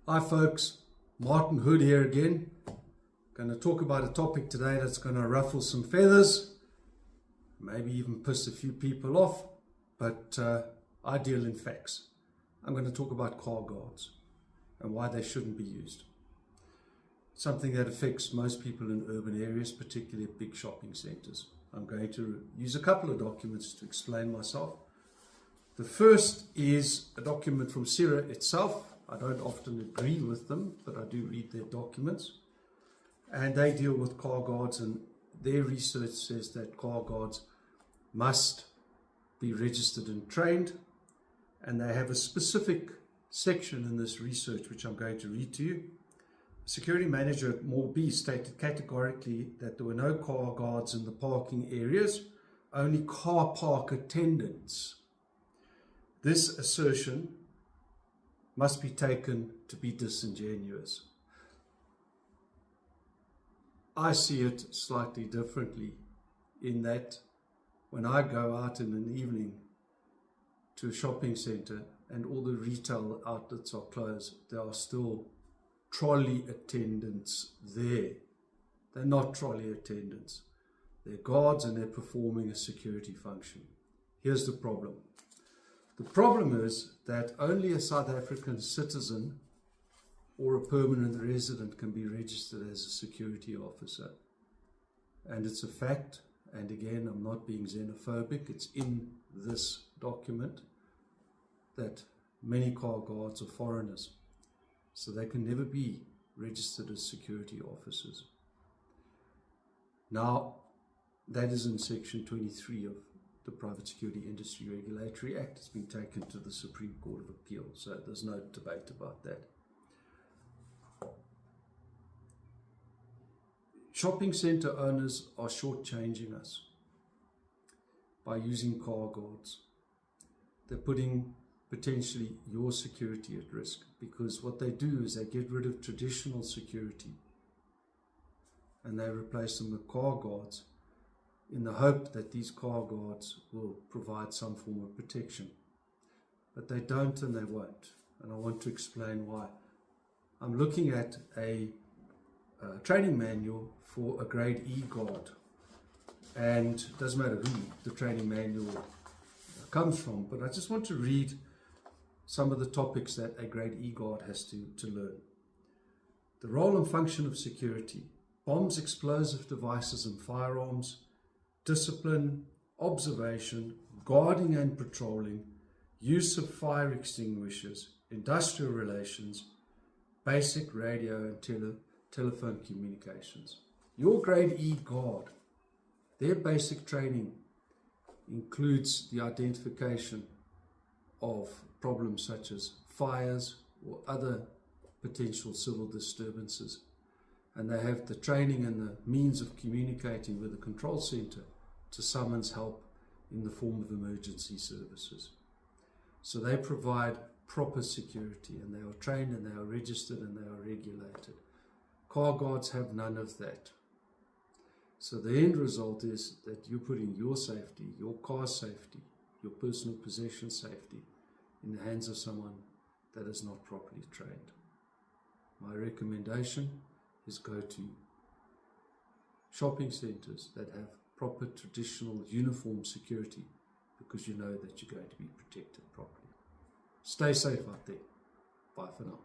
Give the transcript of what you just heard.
Hi folks, Martin Hood here again. Going to talk about a topic today that's going to ruffle some feathers, maybe even piss a few people off, but I deal in facts. I'm going to talk about car guards and why they shouldn't be used. Something that affects most people in urban areas, particularly at big shopping centres. I'm going to use a couple of documents to explain myself. The first is a document from CIRA itself. I don't often agree with them, but I do read their documents. And they deal with car guards, and their research says that car guards must be registered and trained. And they have a specific section in this research, which I'm going to read to you. Security manager at Morbi stated categorically that there were no car guards in the parking areas, only car park attendants. This assertion must be taken to be disingenuous. I see it slightly differently in that when I go out in an evening to a shopping centre and all the retail outlets are closed, there are still trolley attendants there. They're not trolley attendants. They're guards and they're performing a security function. Here's the problem. The problem is that only a South African citizen or a permanent resident can be registered as a security officer. And it's a fact, and again, I'm not being xenophobic, it's in this document that many car guards are foreigners. So they can never be registered as security officers. Now, that is in section 23 of the Private Security Industry Regulatory Act. It's been taken to the Supreme Court of Appeal, so there's no debate about that. Shopping centre owners are shortchanging us by using car guards. They're putting potentially your security at risk, because what they do is they get rid of traditional security and they replace them with car guards in the hope that these car guards will provide some form of protection. But they don't and they won't. And I want to explain why. I'm looking at a training manual for a grade E guard. And it doesn't matter who the training manual comes from, but I just want to read some of the topics that a grade E guard has to learn. The role and function of security: bombs, explosive devices and firearms, discipline, observation, guarding and patrolling, use of fire extinguishers, industrial relations, basic radio and telephone communications. Your grade E guard, their basic training includes the identification of problems such as fires or other potential civil disturbances. And they have the training and the means of communicating with the control center to summons help in the form of emergency services. So they provide proper security, and they are trained and they are registered and they are regulated. Car guards have none of that. So the end result is that you're putting your safety, your car safety, your personal possession safety in the hands of someone that is not properly trained. My recommendation is go to shopping centres that have proper traditional uniform security, because you know that you're going to be protected properly. Stay safe out there. Bye for now.